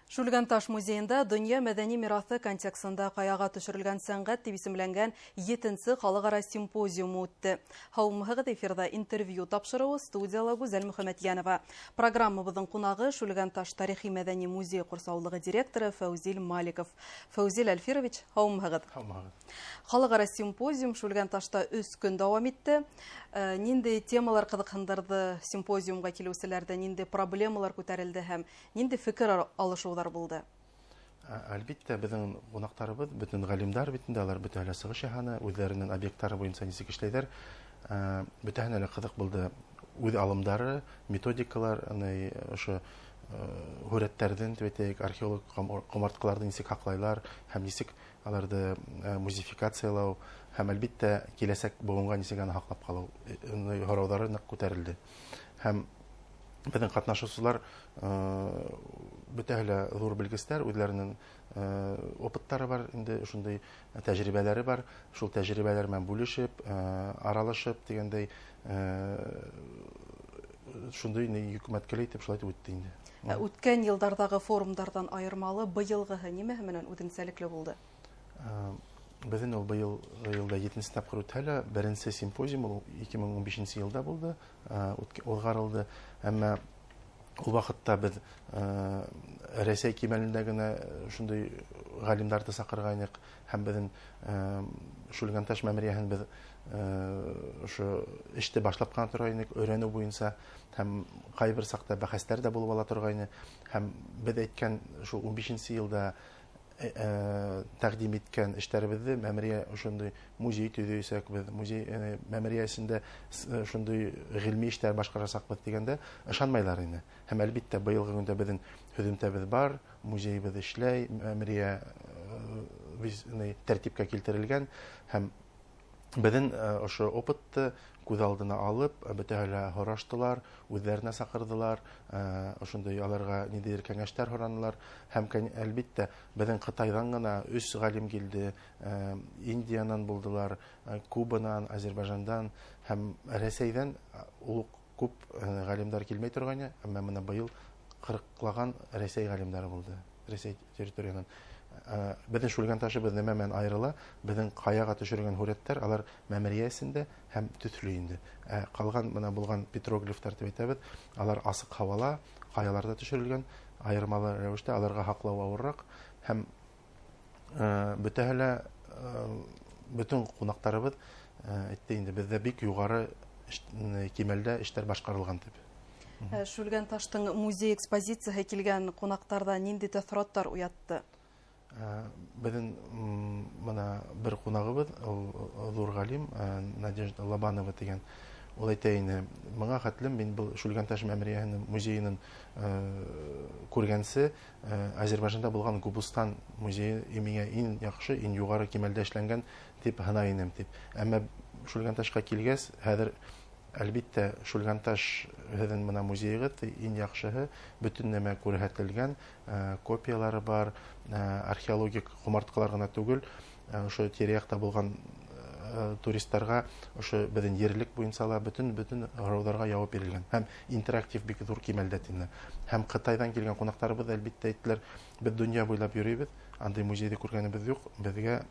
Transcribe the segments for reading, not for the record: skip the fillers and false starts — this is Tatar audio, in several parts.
Шүлгән таш музейында дөнья мәдәни мирасы контекстында каяга төшерелгән сәнгать дип исемләнгән 7-нче халыкара симпозиумы үтте. Һаумыгыз эфирда интервью тапшыруы студияла Гүзәл Мөхәммәтьянова. Программабызның кунагы Шүлгән таш тарихи мәдәни музей курсаулыгы директоры Фәүзил Маликов. Фәүзил Әлфирович, һаумыгыз. Халыкара симпозиум Шүлгән ташта 3 көн дәвам итте. Нинди темалар кызыксындырды симпозиумга килүчеләрдә, нинди проблемалар күтәрелде һәм нинди фикер алышулар булды? Әлбәттә, безнең кунакларыбыз, бөтен галимдар бит инде, алар бөтен сыгыш шәһәне, үзләренең объектлары буенча ничек эшләйләр, бөтен әле кызык булды. Үз алымдары, методикалар, ошо хүрәттәрдән тәбәтәк археолог комарткаларны ничек хаклайлар, һәм ничек аларды музификациялау, һәм әлбәттә киләсәк буынга ничек аны хаклап калу һораулары нык күтәрелде. Һәм безнең катнашучылар бөтәһле зур белгечләр, үзләренең опыттары бар, инде шундый тәҗрибәләре бар. Шул тәҗрибәләр белән бүлешеп, аралашып дигәндәй шундый хөкүмәткә итеп шулай үтте инде. Үткән еллардагы форумнардан аермалы быелгы нимә менән үзенчәлекле булды? Безнең ул быел елда 7-нче тапкыр үтәлә, беренче симпозиум ул 2015 елда булды, узгарылды. Әмма ул вакытта без Рәсәй кимәлендә генә шундый галимнарны сакыргайнык, һәм безнең Шүлгән таш мәмерияһен без ошо эште башлап кына торгайнык, өйрәнү буенча, һәм кайбер сакта бәхәсләр дә булып ала торгайны, һәм без әйткән шул 15 елда тәкъдим иткән эшләребезне мәмерия шундый музей төзүсәк, без музей мәмериясендә шундый гыйльми эшләр башкарасак без дигәндә ышанмайлар инде. Һәм әлбәттә быелгы көндә безнең һөҗүмтәбез бар, музейбез эшләй, мәмерия тәртипкә килтерелгән, һәм безнең ошо опытты күз алдына алып, бөтәһле һораштылар, үзләренә сакырдылар, ошондый аларга ниндидер кәңәшләр һоранылар, һәм әлбәттә безнең Кытайдан гына 3 галим килде, Индиянан булдылар, Кубадан, Азербайҗандан һәм Рәсәйдән ул күп галимдар килмәй торган, әмма менә быел 40лаган Рәсәй галимдары булды, Рәсәй территориясеннән. Безнең Шүлгән ташыбыз нәмә белән аерыла, безнең каяга төшергән хүрәттәр, алар мәмериясендә һәм төсле инде. Калган менә булган петроглифлар дип әйтәбез, алар асык һавала, каяларда төшерелгән, аермалы рәвештә аларга хаклау авыррак, һәм бөтәһле бөтен кунакларыбыз әйтте инде, бездә бик югары кимәлдә эшләр башкарылган дип. Шүлгән таштың музей экспозициясына килгән кунакларда нинди тәэсиратлар уятты? Безнең менә бер кунагыбыз, зур галим Надежда Лобанова дигән, ул әйтә инде, моңа хәтлем мин бу Шүлгән таш мәмериясенең музеенең күргәнсе, Азербайҗанда булган Губустан музее миңа иң яхшы, иң югары кимәлдә эшләнгән дип һанайным дип. Әмма Шүлгән ташка килгәс, хәзер әлбәттә Шүлгән таш һеҙҙең менә музейығыҙ иң яҡшыһы, бөтөн нәмә күрһәтелгән, копиялары бар, археологик ҡомартҡылар ғына түгел, ошо тирә-яҡта булған туристарға ошо беҙҙең ерлек буйынса ла бөтөн һорауҙарға яуап бирелгән. Һәм интерактив бик ҙур кимәлдә тине. Һәм Ҡытайҙан килгән ҡунаҡтарыбыҙ әлбәттә әйттеләр, беҙ донъя буйлап йөрөйбөҙ, андай музейҙы күргәнебеҙ юҡ, беҙгә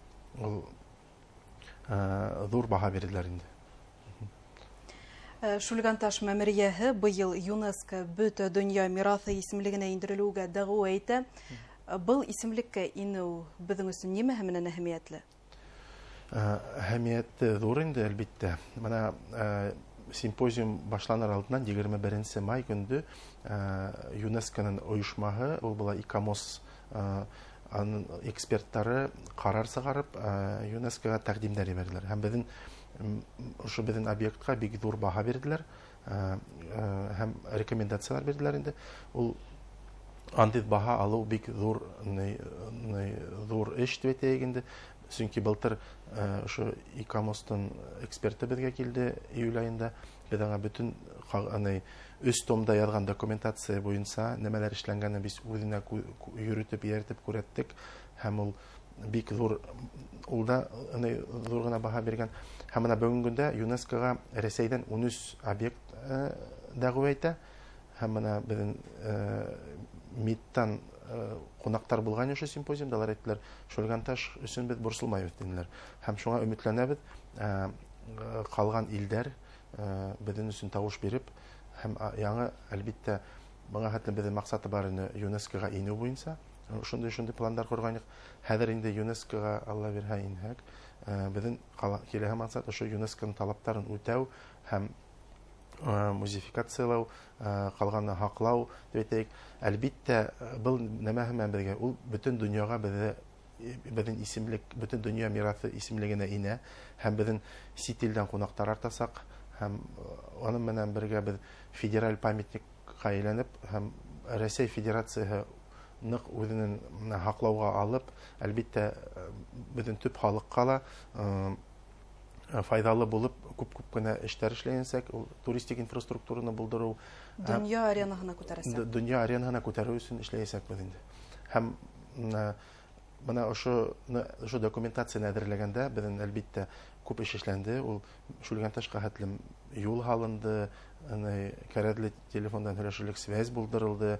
ҙур баһа бирҙеләр инде. Шүлгән таш мәмерияһе быйыл ЮНЕСКО бөтә дөнья мирасы исемлегенә индерелүгә дәғүә итә. Был исемлеккә инеү безнең өсөн нимәһе менән әһәмиятле? Әһәмияте ҙур инде, әлбәттә. Менә симпозиум башланыр алдынан 21 май көндө ЮНЕСКОның ойошмаһы, ул була ИКОМОС эксперттары ҡарар сығарып, ЮНЕСКОға тәҡдимдәр ебәрҙеләр. Һәм ошо безнең объектка бик ҙур баһа бирделәр, һәм рекомендациялар бирделәр инде. Ул андый баһа алыу бик ҙур эш дип әйтәйек инде. Сөнки былтыр ошо ИКОМОСтың эксперты безгә килде июль айында. Без аңа бөтөн 3 томда яҙған документация буйынса нәмәләр эшләнгәнен без үҙенә йөрөтөп, иәртеп күрһәттек, һәм ул бик ҙур, ул да ҙур ғына баһа биргән. Һәм менә бөгөнгә ЮНЕСКОға Рәсәйҙән 13 объект дәғүә итә, һәм менә безнең МИДтан кунактар булган ошо симпозиумда, алар әйттеләр, Шульганташ өчен без борсылмайбыз диләр. Һәм шуңа өметләнәбез, калган илдәр безнең өчен тавыш биреп, һәм яңа, әлбәттә, моңа хәтле безнең максаты бар иде ЮНЕСКОга инү буенча. Шундый пландар корганык. Хәзер инде ЮНЕСКОга Алла бирһә инһәк, безнең киләһе максат ошо ЮНЕСКОның талаптарын үтәү һәм музификациялау, калганны хаклау дип әйтик. Әлбәттә, бу нәмә һәм бергә ул бөтен дөньяга безнең исемлек, бөтен дөнья мирасы исемлегенә инә, һәм безнең сит илдән кунактар артасак, һәм аның менән бергә без федераль памятникка әйләнеп, һәм Россия Федерацияһы нык үзенең хаклауга алып, әлбәттә, безнең төп халыкка ла файдалы булып, күп кенә эшләр эшләнсәк, ул туристик инфраструктураны булдыру, дөнья аренаһына күтәрәсәк. Дөнья аренаһына күтәрү өчен эшләйсәк без инде. Һәм менә ошо документацияны әзерләгәндә безнең әлбәттә күп эш эшләнде. Ул Шульганташка хәтле юл һалынды, кәрәдле телефондан һөйләшерлек связь булдырылды,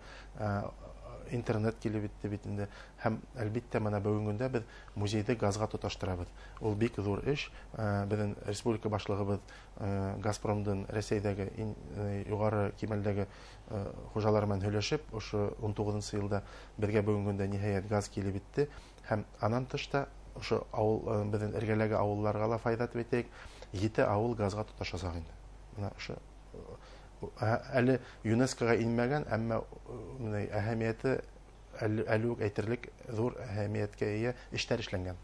интернет килеп итте бит инде. Һәм әлбәттә менә бүгенгә без музейды газга тоташтырабыз. Ул бик зур эш. Безнең республика башлыгыбыз Газпромдан Россиядәге югары кимәлдәге хуҗалар белән һөйләшеп, ошо 19 елда безгә бүгенгә ниһаять газ килеп итте. Һәм аннан тышта ошо авыл, безнең эргәләге авылларга ла файда итәк. 7 авыл газга тоташасак инде. Менә ошо әле ЮНЕСКОга инмәгән, әмма әһәмияте әле үк әйтерлек зур әһәмияткә ия эшләр эшләнгән.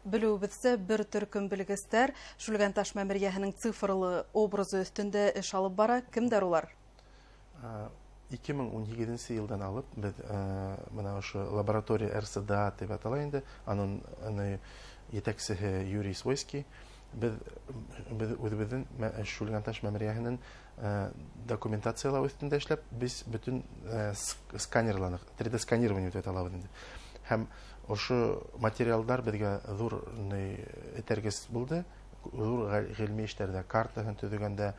Белүебезчә, бер төркем белгечләр Шульганташ мәмерияһенең цифрлы образы өстендә эш алып бара. Кемдер улар? 2017 елдан алып, без менә ошо лаборатория РСДА дип атала инде, аның җитәкчесе Юрий Свойский, без үзебезнең Шульганташ мәмерияһенең документациялау өстендә эшләп, без бөтен сканерларны, 3D сканирование дип аталабыз инде. Һәм ошо материалдар безгә зур этәргес булды. Зур гыйльми эшләрдә, картасын төзегәндә,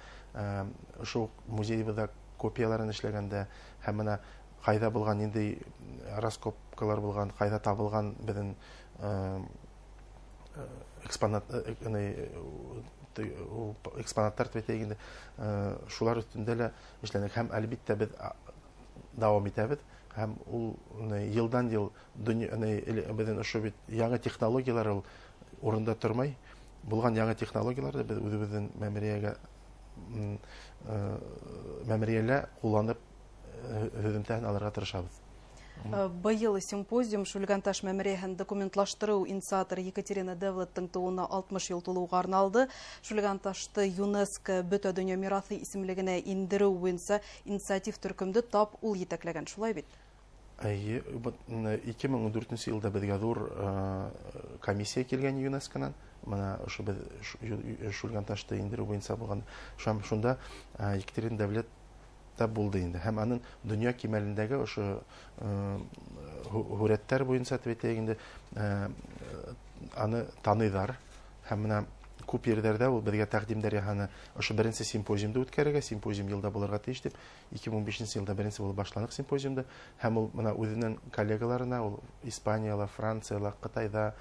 ошо музейбызда копияларын эшләгәндә, һәм менә кайда булган инде раскопкалар булган, кайда табылган безнең экспонаттар тәтәгендә шулар өстендә лә эшләнәк. Һәм әлбәттә без дәвам итәбез. Һәм ул елдан ел безнең ошо бит яңа технологиялар ул урында тормай. Булган яңа технологияларны без үзебезнең мәмәриялә кулланып һөҗүмтән алырга тырышабыз. Быел симпозиум Шульганташ мәмерияһен документлаштыру инициаторы Екатерина Девлеттың тууына 60 ел тулуга арналды. Шульганташты ЮНЕСКО бөтә дөнья мирасы исемлегенә индерү буенча инициатив төркемде тап ул җитәкләгән, шулай бит? 2014 елда безгә зур комиссия килгән ЮНЕСКОнан. Менә ошо без Шульганташты индерү буенча булган. Шунда Екатерина Девлет булды инде. Һәм аның дөнья кимәлендәге ошо һүрәттәр буенча тәвәтегендә аны таныйлар. Һәм менә күп йөрдәрдә ул безгә тәкъдимдәр яһаны. Ошо беренче симпозиумда үткәрергә, симпозиум елда булырга тиеш дип, 2015 елда беренче булып башланып симпозиумда. Һәм ул менә үзенең коллегаларына, ул Испанияла, Францияла, Кытайда,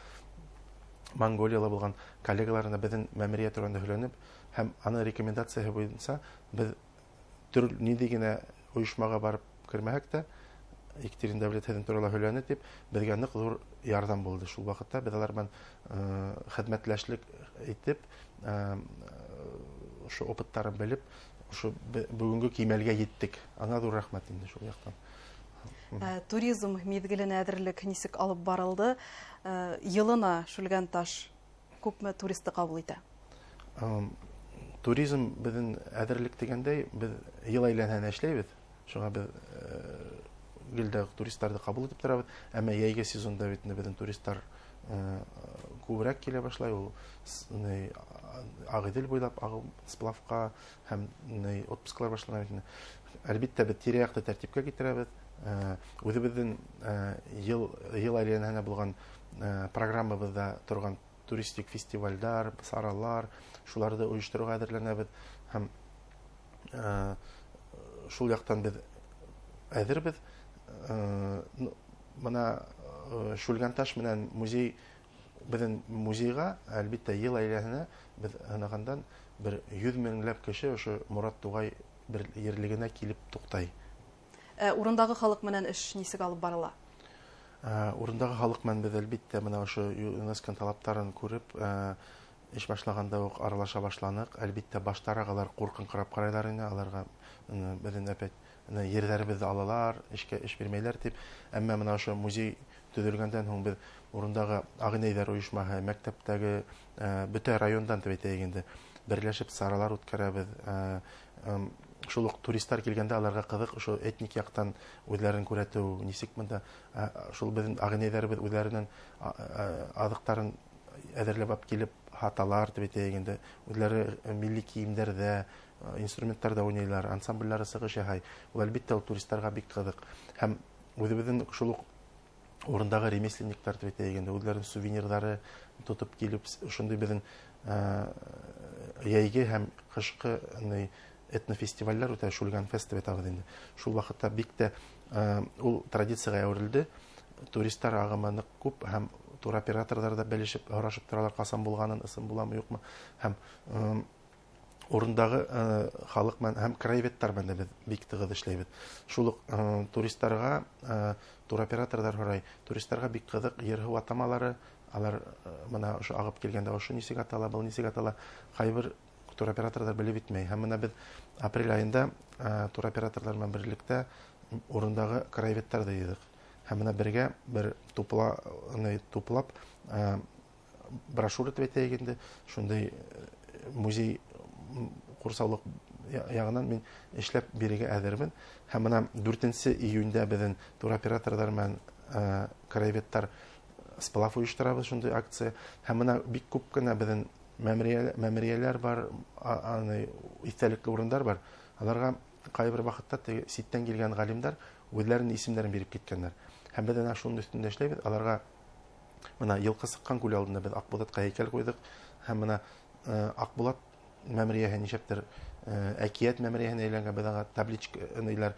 Монголияла булган коллегаларына безнең мәмерия турында һөйләнеп, һәм аны рекомендацияһы буенча без нинди генә оешмага барып кермәһәк тә, Екатерина Девлетһен турында һөйләнеп дип, безгә нык зур ярдәм булды. Шул вакытта без алар белән хезмәтләшлек итеп, ошо опыттарын белеп, ошо бүгенге кимәлгә җиттек. Аңа зур рәхмәт инде шул яктан. Туризм мизгеленә әзерлек нисек алып барылды? Елына Шульганташ күпме туристы кабул итә? Туризм безнең әзерлек дигәндәй, без ел әйләнәһен эшләйбез. Шуңа без гелдә туристларны кабул итеп торабыз. Әмма яйгы сезонда бит безнең туристлар күбрәк килә башлай. Ул Агыйдел буйлап сплавка һәм отпусклар башлана. Әлбәттә без тирә-якты тәртипкә китерәбез. Үзебезнең ел әйләнәһенә булган программабызда торган туристик фестивальләр, саралар, шуларда оештыруга әзерләнәбез. Һәм шул яктан без әзербез. Моны Шүлгән таш менән музей безнең музейга әлбәттә ел әйләнә без анагандан бер 100 меңләп кеше ошо Мурат Тугай бер ерлегенә килеп туктай. Урындагы халык менән эш нисек алып барыла? Урындагы халык менән без әлбәттә менә ошо ЮНЕСКО талаптарын күреп эш башлаганда ук аралаша башланык. Әлбәттә баштарак куркынкырап карайлар иде, аларга безнең әпәт ерләребезне алалар, эш бирмәйләр дип. Әмма менә ошо музей төзелгәндән соң без урындагы агынәйләр оешмаһы, мәктәптәге бөтен райондан дип әйтәйек инде берләшеп саралар үткәрәбез. Шул ук туристлар килгәндә аларга кызык ошо этник яктан үзләрен күрәтү, нисек монда шул безнең агынәйләребез үзләренең азыктарын әзерләп алып килеп хаталар дип әйтәйек инде. Үзләре милли киемнәрдә, инструментларда уйныйлар, ансамбльләре сыгыш яһай. Ул әлбәттә туристларга бик кызык. Һәм үзебезнең шул ук урындагы ремесленниклар дип әйтәйек инде, үзләренең сувенирлары тотып килеп, шундый безнең яйгы һәм кышкы этнофестивальләр үтә, Шүлгән фест дип әйтәбез инде. Шул вакытта бик тә ул традициягә әверелде. Туристлар агымы күп һәм туроператорлар да белешеп, һорашып торалар, касан булганын, ысым буламы, юкмы. Һәм урындагы халык менән һәм краеведтар белән дә бик тыгыз эшләйбез. Шул ук туристларга туроператорлар һорай, туристларга бик кызык ер-һыу атамалары, алар менә ошо агып килгәндә ошо нисек атала, бу нисек атала, кайбер туроператорлар белеп битмәй. Һәм менә без апрель айында туроператорлар белән берлектә урындагы краеведтар да йөрдек. Һәм менә бергә бер туплап брошюра дип әйтәйек инде, шундый музей курсаулык ягыннан мин эшләп бирергә әзермен. Һәм менә 4 июньдә безнең туроператорлар белән краеведтар сплав оештырабыз, шундый акция. Һәм менә бик күп кенә безнең мәмрияләр бар, истәлекле урыннар бар. Аларга кайбер вакытта ситтән килгән галимнәр үзләренең исемнәрен биреп киткәннәр. Һәм без әнә шуның өстендә эшләйбез. Аларга менә Елкы сыккан күл алдында без Акбулатка һәйкәл куйдык. Һәм менә Акбулат мәмрияһе нишәптер әкият мәмрияһенә әйләнгән, без аңа табличка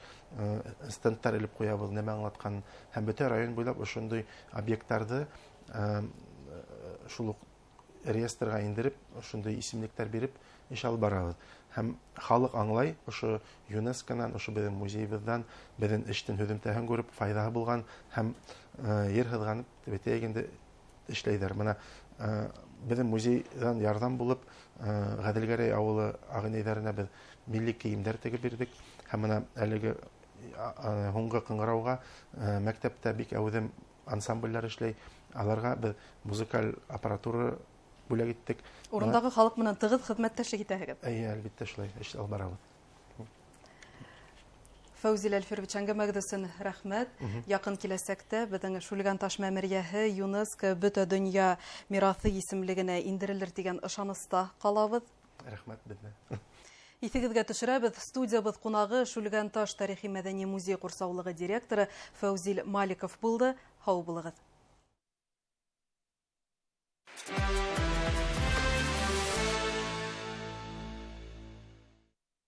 стендтар элеп куябыз, нәмә аңлаткан. Һәм бөтен район буйлап шундый объектларны шул ук реестрга индереп, шундый исемлектәр биреп эш алып барабыз. Һәм халык аңлай, ошо ЮНЕСКОнан, ошо безнең музейыбыздан, безнең эштән һөдемтәһен күреп, файдаһы булган һәм ер һызганып дип әйтәйек инде эшләйдер. Менә безнең музейдан ярдәм булып, Гаделгәрәй авылы агынәйләренә без милли киемнәр тегеп бирдек. Һәм менә әлеге һуңгы кыңгырауга мәктәптә бик әүдем ансамбльләр эшләй. Аларга без музыкаль аппаратура бүләк иттек. Урындагы халык менән тыгыз хезмәттәшлек итәһегез. Әлбәттә шулай, эш алып барабыз. Фәүзил Әлфирович, әңгәмәгез өчен рәхмәт. Якын киләсәктә безнең Шүлгән таш мәмерияһе ЮНЕСКО бөтен дөнья мирасы исемлегенә индерелер дигән ышаныста калабыз. Рәхмәт безне. Исегезгә төшерәбез. Студиябыз кунагы Шүлгән таш тарихи-мәдәни музей курсаулыгы директоры Фәүзил Маликов булды. Һау булыгыз.